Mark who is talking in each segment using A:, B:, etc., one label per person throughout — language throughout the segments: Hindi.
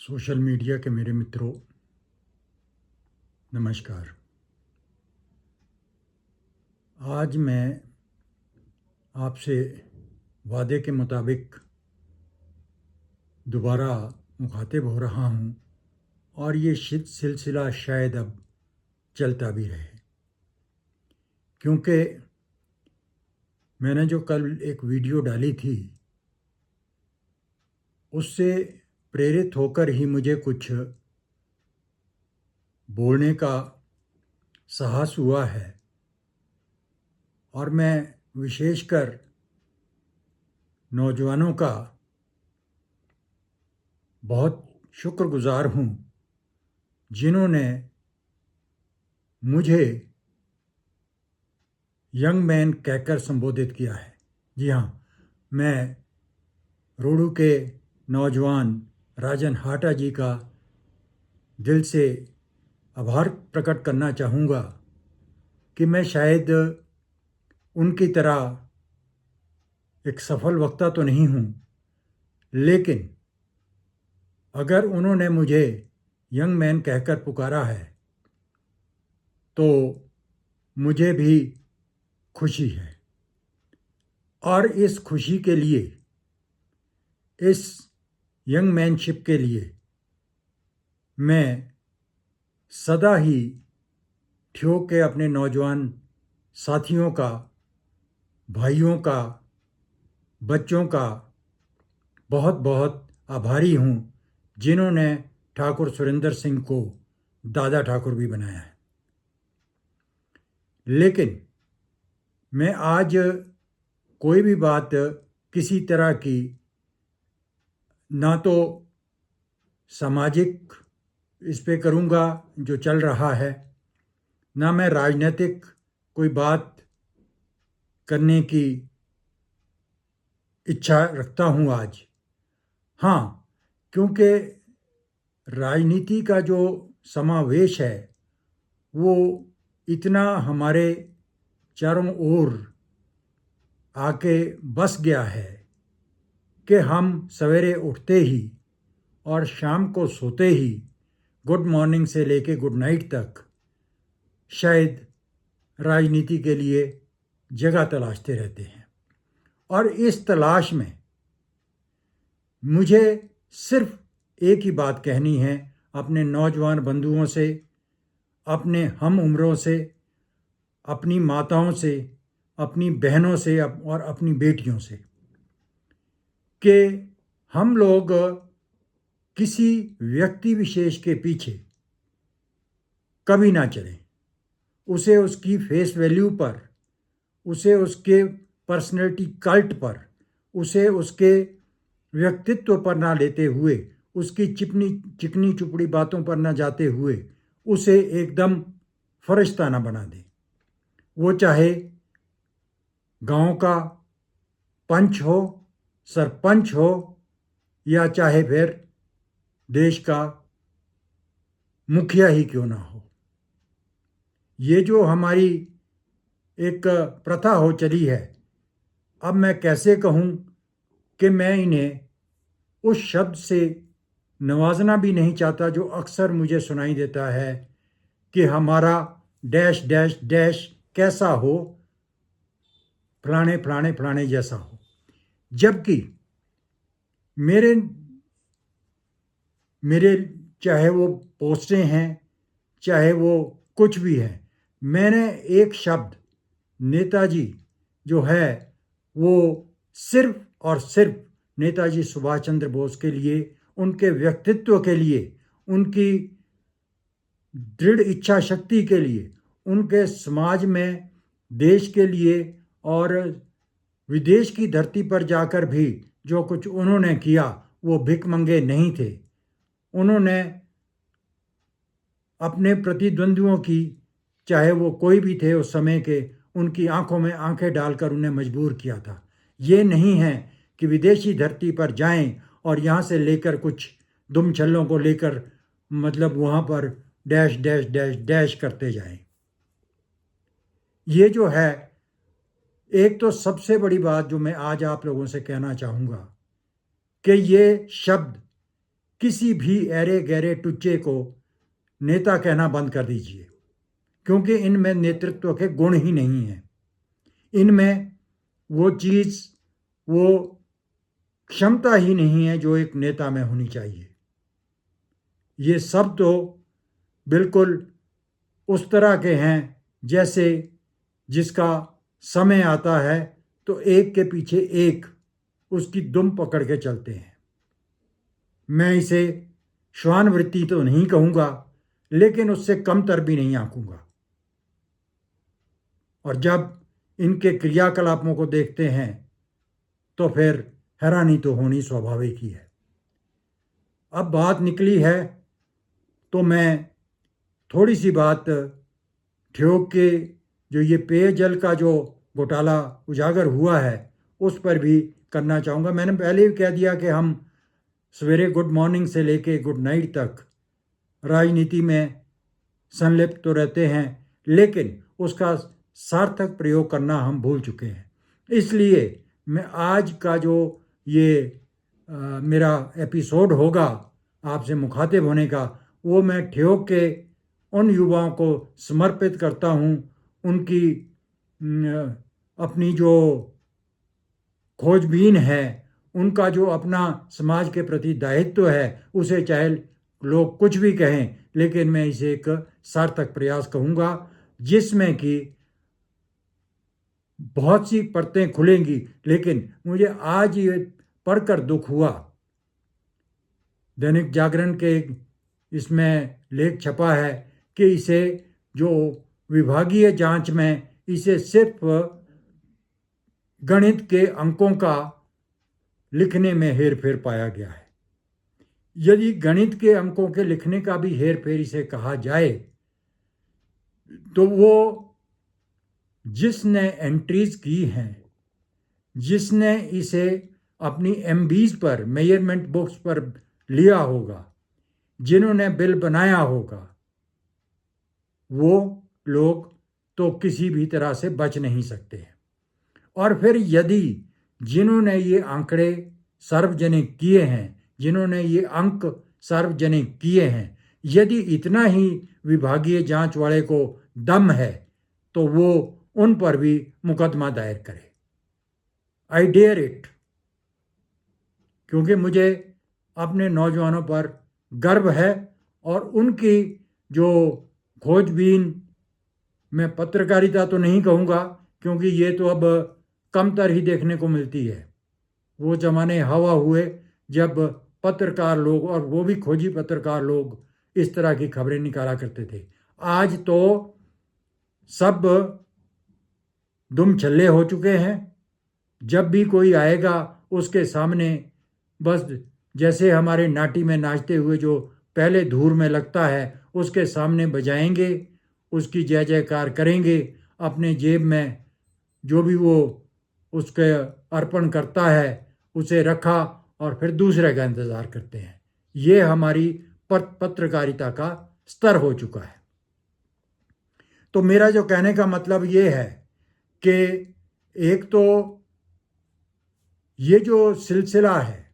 A: सोशल मीडिया के मेरे मित्रों, नमस्कार। आज मैं आपसे वादे के मुताबिक दोबारा मुखातिब हो रहा हूँ और ये सिलसिला शायद अब चलता भी रहे, क्योंकि मैंने जो कल एक वीडियो डाली थी उससे प्रेरित होकर ही मुझे कुछ बोलने का साहस हुआ है और मैं विशेषकर नौजवानों का बहुत शुक्रगुजार हूँ जिन्होंने मुझे यंग मैन कहकर संबोधित किया है। जी हाँ, मैं रोडू के नौजवान राजन हाटा जी का दिल से आभार प्रकट करना चाहूँगा कि मैं शायद उनकी तरह एक सफल वक्ता तो नहीं हूँ, लेकिन अगर उन्होंने मुझे यंग मैन कहकर पुकारा है तो मुझे भी खुशी है। और इस खुशी के लिए, इस यंग मैनशिप के लिए मैं सदा ही ठियोग के अपने नौजवान साथियों का, भाइयों का, बच्चों का बहुत बहुत आभारी हूँ जिन्होंने ठाकुर सुरेंद्र सिंह को दादा ठाकुर भी बनाया है। लेकिन मैं आज कोई भी बात किसी तरह की ना तो सामाजिक इस पे करूँगा जो चल रहा है, ना मैं राजनीतिक कोई बात करने की इच्छा रखता हूँ आज। हाँ, क्योंकि राजनीति का जो समावेश है वो इतना हमारे चारों ओर आके बस गया है कि हम सवेरे उठते ही और शाम को सोते ही गुड मॉर्निंग से लेके गुड नाइट तक शायद राजनीति के लिए जगह तलाशते रहते हैं। और इस तलाश में मुझे सिर्फ एक ही बात कहनी है अपने नौजवान बंधुओं से, अपने हम उम्रों से, अपनी माताओं से, अपनी बहनों से और अपनी बेटियों से कि हम लोग किसी व्यक्ति विशेष के पीछे कभी ना चलें। उसे उसकी फेस वैल्यू पर, उसे उसके पर्सनैलिटी कल्ट पर, उसे उसके व्यक्तित्व पर ना लेते हुए, उसकी चिकनी चुपड़ी बातों पर ना जाते हुए उसे एकदम फरिश्ता ना बना दे। वो चाहे गांव का पंच हो, सरपंच हो, या चाहे फिर देश का मुखिया ही क्यों ना हो। ये जो हमारी एक प्रथा हो चली है, अब मैं कैसे कहूँ कि मैं इन्हें उस शब्द से नवाजना भी नहीं चाहता जो अक्सर मुझे सुनाई देता है कि हमारा डैश डैश डैश कैसा हो, फलाने फलाने फलाने जैसा हो। जबकि मेरे चाहे वो पोस्टें हैं, चाहे वो कुछ भी है, मैंने एक शब्द नेताजी जो है वो सिर्फ और सिर्फ नेताजी सुभाष चंद्र बोस के लिए, उनके व्यक्तित्व के लिए, उनकी दृढ़ इच्छा शक्ति के लिए, उनके समाज में देश के लिए और विदेश की धरती पर जाकर भी जो कुछ उन्होंने किया वो भिखमंगे नहीं थे। उन्होंने अपने प्रतिद्वंदियों की, चाहे वो कोई भी थे उस समय के, उनकी आंखों में आंखें डालकर उन्हें मजबूर किया था। ये नहीं है कि विदेशी धरती पर जाएं और यहाँ से लेकर कुछ दुम छल्लों को लेकर मतलब वहाँ पर डैश डैश डैश डैश करते जाएं। ये जो है, एक तो सबसे बड़ी बात जो मैं आज आप लोगों से कहना चाहूँगा कि ये शब्द किसी भी ऐरे गहरे टुच्चे को नेता कहना बंद कर दीजिए, क्योंकि इनमें नेतृत्व के गुण ही नहीं हैं। इनमें वो चीज़, वो क्षमता ही नहीं है जो एक नेता में होनी चाहिए। ये सब तो बिल्कुल उस तरह के हैं जैसे जिसका समय आता है तो एक के पीछे एक उसकी दुम पकड़ के चलते हैं। मैं इसे श्वान वृत्ति तो नहीं कहूँगा, लेकिन उससे कमतर भी नहीं आंकूंगा। और जब इनके क्रियाकलापों को देखते हैं तो फिर हैरानी तो होनी स्वाभाविक ही है। अब बात निकली है तो मैं थोड़ी सी बात ठियोग के जो ये पेयजल का जो घोटाला उजागर हुआ है उस पर भी करना चाहूँगा। मैंने पहले भी कह दिया कि हम सवेरे गुड मॉर्निंग से लेके गुड नाइट तक राजनीति में संलिप्त तो रहते हैं, लेकिन उसका सार्थक प्रयोग करना हम भूल चुके हैं। इसलिए मैं आज का जो ये मेरा एपिसोड होगा आपसे मुखातिब होने का, वो मैं ठियोग के उन युवाओं को समर्पित करता हूँ। उनकी अपनी जो खोजबीन है, उनका जो अपना समाज के प्रति दायित्व है, उसे चाहे लोग कुछ भी कहें, लेकिन मैं इसे एक सार्थक प्रयास कहूँगा जिसमें कि बहुत सी परतें खुलेंगी। लेकिन मुझे आज ये पढ़कर दुख हुआ, दैनिक जागरण के इसमें लेख छपा है कि इसे जो विभागीय जांच में इसे सिर्फ गणित के अंकों का लिखने में हेरफेर पाया गया है। यदि गणित के अंकों के लिखने का भी हेरफेर इसे कहा जाए तो वो जिसने एंट्रीज की हैं, जिसने इसे अपनी एमबीज पर, मेजरमेंट बुक्स पर लिया होगा, जिन्होंने बिल बनाया होगा, वो लोग तो किसी भी तरह से बच नहीं सकते हैं। और फिर यदि जिन्होंने ये आंकड़े सार्वजनिक किए हैं, जिन्होंने ये अंक सार्वजनिक किए हैं, यदि इतना ही विभागीय जांच वाले को दम है तो वो उन पर भी मुकदमा दायर करे। आई डेयर इट, क्योंकि मुझे अपने नौजवानों पर गर्व है और उनकी जो खोजबीन, मैं पत्रकारिता तो नहीं कहूँगा क्योंकि ये तो अब कमतर ही देखने को मिलती है। वो ज़माने हवा हुए जब पत्रकार लोग, और वो भी खोजी पत्रकार लोग, इस तरह की खबरें निकाला करते थे। आज तो सब दुम छल्ले हो चुके हैं। जब भी कोई आएगा उसके सामने बस जैसे हमारे नाटी में नाचते हुए जो पहले धूर में लगता है उसके सामने बजाएंगे, उसकी जय जयकार करेंगे, अपने जेब में जो भी वो उसके अर्पण करता है उसे रखा और फिर दूसरे का इंतज़ार करते हैं। ये हमारी पत्रकारिता का स्तर हो चुका है। तो मेरा जो कहने का मतलब ये है कि एक तो ये जो सिलसिला है,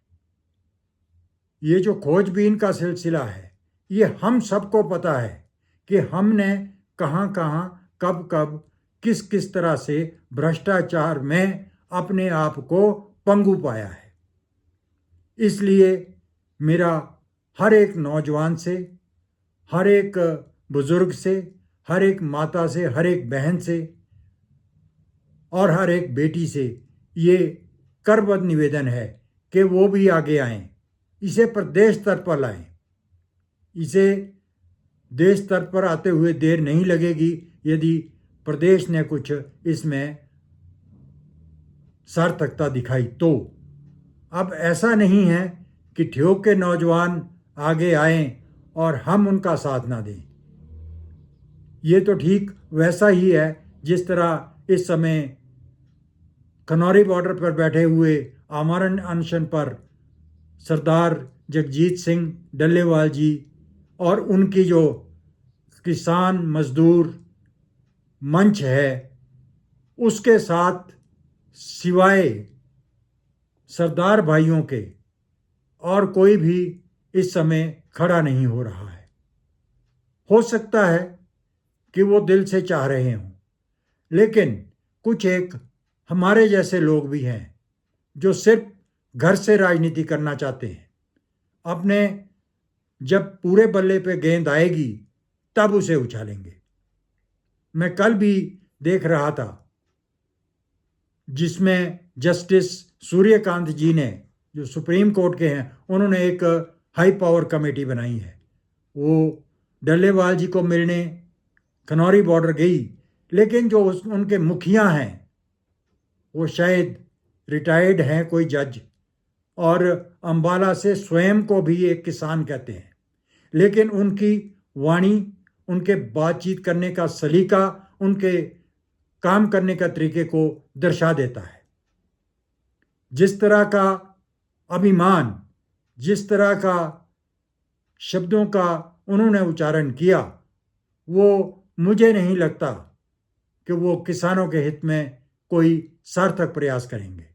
A: ये जो खोजबीन का सिलसिला है, ये हम सबको पता है कि हमने कहाँ कहाँ, कब कब, किस किस तरह से भ्रष्टाचार में अपने आप को पंगु पाया है। इसलिए मेरा हर एक नौजवान से, हर एक बुजुर्ग से, हर एक माता से, हर एक बहन से और हर एक बेटी से ये करबद्ध निवेदन है कि वो भी आगे आएं, इसे प्रदेश स्तर पर लाएं। इसे देश स्तर पर आते हुए देर नहीं लगेगी यदि प्रदेश ने कुछ इसमें सार्थकता दिखाई तो। अब ऐसा नहीं है कि ठियोग के नौजवान आगे आएं और हम उनका साथ ना दें। ये तो ठीक वैसा ही है जिस तरह इस समय खनौरी बॉर्डर पर बैठे हुए आमरण अनशन पर सरदार जगजीत सिंह डल्लेवाल जी और उनकी जो किसान मजदूर मंच है, उसके साथ सिवाय सरदार भाइयों के और कोई भी इस समय खड़ा नहीं हो रहा है। हो सकता है कि वो दिल से चाह रहे हों, लेकिन कुछ एक हमारे जैसे लोग भी हैं जो सिर्फ घर से राजनीति करना चाहते हैं। अपने जब पूरे बल्ले पे गेंद आएगी तब उसे उछालेंगे। मैं कल भी देख रहा था जिसमें जस्टिस सूर्यकांत जी ने, जो सुप्रीम कोर्ट के हैं, उन्होंने एक हाई पावर कमेटी बनाई है। वो डल्लेवाल जी को मिलने खनौरी बॉर्डर गई, लेकिन जो उनके मुखिया हैं वो शायद रिटायर्ड हैं, कोई जज, और अंबाला से स्वयं को भी एक किसान कहते हैं, लेकिन उनकी वाणी, उनके बातचीत करने का सलीका, उनके काम करने का तरीके को दर्शा देता है। जिस तरह का अभिमान, जिस तरह का शब्दों का उन्होंने उच्चारण किया, वो मुझे नहीं लगता कि वो किसानों के हित में कोई सार्थक प्रयास करेंगे।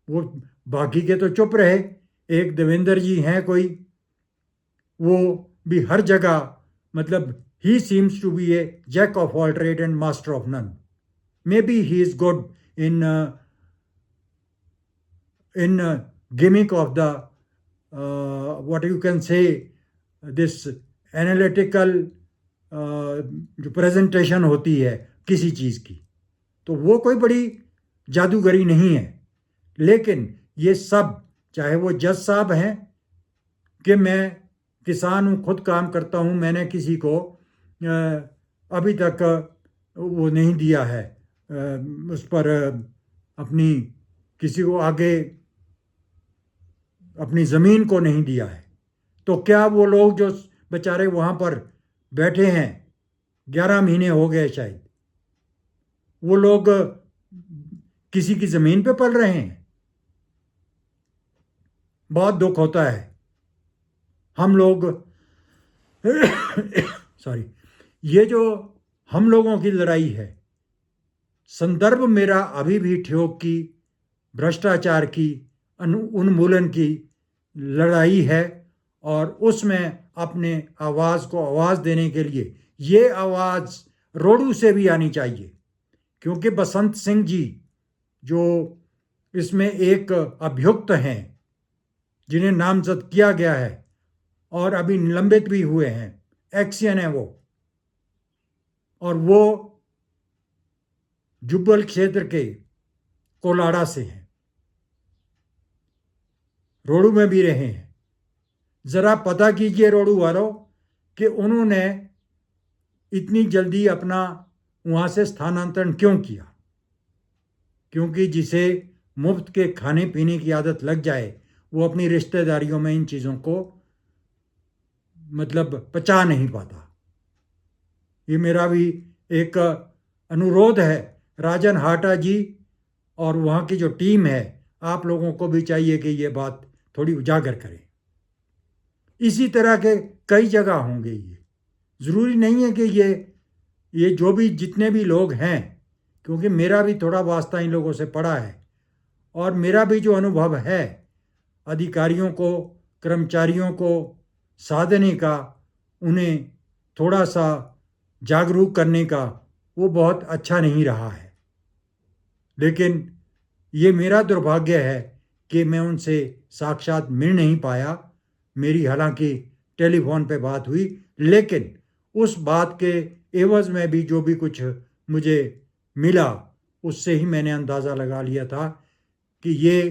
A: वो बाकी के तो चुप रहे। एक देवेंद्र जी हैं कोई, वो भी हर जगह, मतलब he seems to be a jack of all trade and master of none. Maybe he is good in gimmick of the what you can say, this analytical जो प्रेजेंटेशन होती है किसी चीज़ की, तो वो कोई बड़ी जादूगरी नहीं है। लेकिन ये सब, चाहे वो जज साहब हैं कि मैं किसान हूँ, खुद काम करता हूँ, मैंने किसी को अभी तक वो नहीं दिया है, उस पर अपनी किसी को आगे अपनी ज़मीन को नहीं दिया है, तो क्या वो लोग जो बेचारे वहाँ पर बैठे हैं, 11 महीने हो गए शायद, वो लोग किसी की ज़मीन पे पल रहे हैं? बहुत दुख होता है। हम लोग सॉरी, ये जो हम लोगों की लड़ाई है, संदर्भ मेरा अभी भी ठियोग की, भ्रष्टाचार की, उन्मूलन की लड़ाई है, और उसमें अपने आवाज़ को आवाज़ देने के लिए ये आवाज़ रोडू से भी आनी चाहिए, क्योंकि बसंत सिंह जी जो इसमें एक अभियुक्त हैं, जिन्हें नामजद किया गया है और अभी निलंबित भी हुए हैं, एक्सियन है वो, और वो जुब्बल क्षेत्र के कोलाड़ा से हैं, रोडू में भी रहे हैं। ज़रा पता कीजिए रोडू वालों कि उन्होंने इतनी जल्दी अपना वहाँ से स्थानांतरण क्यों किया। क्योंकि जिसे मुफ्त के खाने पीने की आदत लग जाए, वो अपनी रिश्तेदारियों में इन चीज़ों को मतलब पचा नहीं पाता। ये मेरा भी एक अनुरोध है, राजन हाटा जी और वहाँ की जो टीम है, आप लोगों को भी चाहिए कि ये बात थोड़ी उजागर करें। इसी तरह के कई जगह होंगे। ये ज़रूरी नहीं है कि ये जो भी जितने भी लोग हैं, क्योंकि मेरा भी थोड़ा वास्ता इन लोगों से पड़ा है, और मेरा भी जो अनुभव है अधिकारियों को, कर्मचारियों को साधने का, उन्हें थोड़ा सा जागरूक करने का, वो बहुत अच्छा नहीं रहा है। लेकिन ये मेरा दुर्भाग्य है कि मैं उनसे साक्षात मिल नहीं पाया। मेरी हालांकि टेलीफोन पे बात हुई, लेकिन उस बात के एवज में भी जो भी कुछ मुझे मिला, उससे ही मैंने अंदाज़ा लगा लिया था कि ये,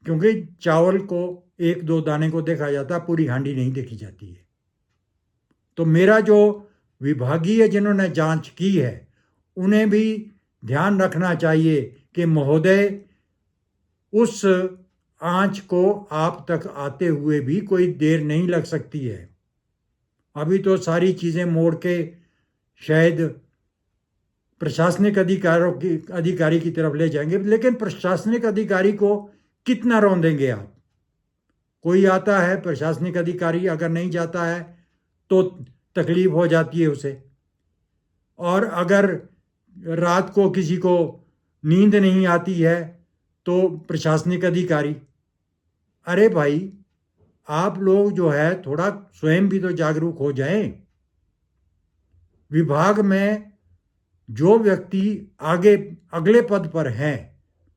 A: क्योंकि चावल को एक दो दाने को देखा जाता, पूरी हांडी नहीं देखी जाती है। तो मेरा जो विभागीय जिन्होंने जांच की है, उन्हें भी ध्यान रखना चाहिए कि महोदय, उस आंच को आप तक आते हुए भी कोई देर नहीं लग सकती है। अभी तो सारी चीज़ें मोड़ के शायद प्रशासनिक अधिकारी की तरफ ले जाएंगे, लेकिन प्रशासनिक अधिकारी को कितना रौंदेंगे आप? कोई आता है प्रशासनिक अधिकारी, अगर नहीं जाता है तो तकलीफ हो जाती है उसे, और अगर रात को किसी को नींद नहीं आती है तो प्रशासनिक अधिकारी, अरे भाई, आप लोग जो है थोड़ा स्वयं भी तो जागरूक हो जाएं। विभाग में जो व्यक्ति आगे अगले पद पर हैं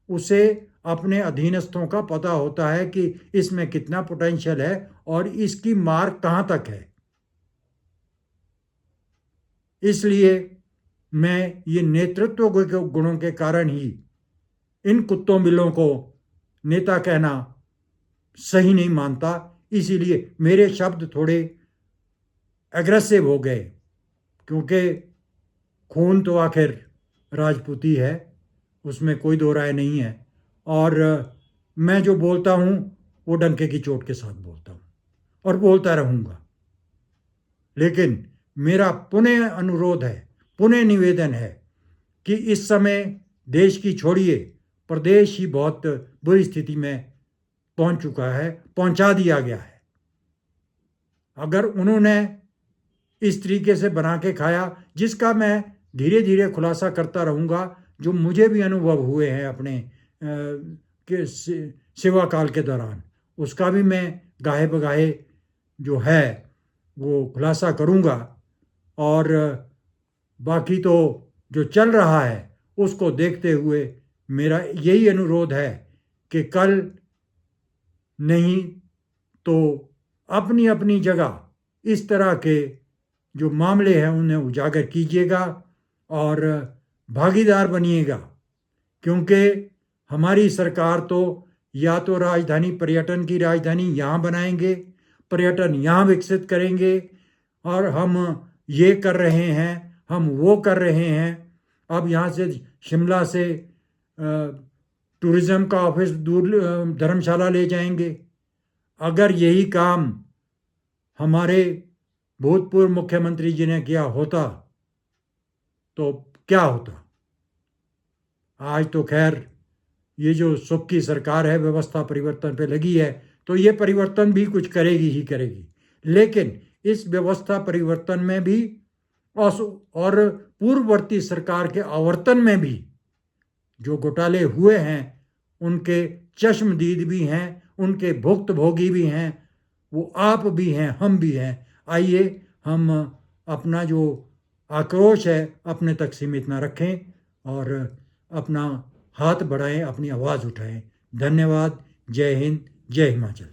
A: उसे अपने अधीनस्थों का पता होता है कि इसमें कितना पोटेंशियल है और इसकी मार्क कहाँ तक है। इसलिए मैं ये नेतृत्व के गुणों के कारण ही इन कुत्तों बिल्लों को नेता कहना सही नहीं मानता। इसीलिए मेरे शब्द थोड़े एग्रेसिव हो गए, क्योंकि खून तो आखिर राजपूती है, उसमें कोई दो राय नहीं है। और मैं जो बोलता हूँ वो डंके की चोट के साथ बोलता हूँ और बोलता रहूँगा। लेकिन मेरा पुनः अनुरोध है, पुनः निवेदन है कि इस समय देश की छोड़िए, प्रदेश ही बहुत बुरी स्थिति में पहुंच चुका है, पहुंचा दिया गया है। अगर उन्होंने इस तरीके से बना के खाया, जिसका मैं धीरे धीरे खुलासा करता रहूँगा, जो मुझे भी अनुभव हुए हैं अपने के सेवा काल के दौरान, उसका भी मैं गाहे बगाहे जो है वो खुलासा करूँगा। और बाकी तो जो चल रहा है उसको देखते हुए मेरा यही अनुरोध है कि कल नहीं तो अपनी अपनी जगह इस तरह के जो मामले हैं उन्हें उजागर कीजिएगा और भागीदार बनिएगा। क्योंकि हमारी सरकार तो या तो राजधानी, पर्यटन की राजधानी यहाँ बनाएंगे, पर्यटन यहाँ विकसित करेंगे, और हम ये कर रहे हैं, हम वो कर रहे हैं। अब यहाँ से शिमला से टूरिज़्म का ऑफिस दूर धर्मशाला ले जाएंगे। अगर यही काम हमारे भूतपूर्व मुख्यमंत्री जी ने किया होता तो क्या होता। आज तो खैर ये जो सुख की सरकार है, व्यवस्था परिवर्तन पे लगी है, तो ये परिवर्तन भी कुछ करेगी ही करेगी। लेकिन इस व्यवस्था परिवर्तन में भी और पूर्ववर्ती सरकार के आवर्तन में भी जो घोटाले हुए हैं उनके चश्मदीद भी हैं, उनके भुक्तभोगी भी हैं, वो आप भी हैं, हम भी हैं। आइए हम अपना जो आक्रोश है अपने तक सीमित ना रखें और अपना हाथ बढ़ाएं, अपनी आवाज़ उठाएं। धन्यवाद। जय हिंद, जय हिमाचल।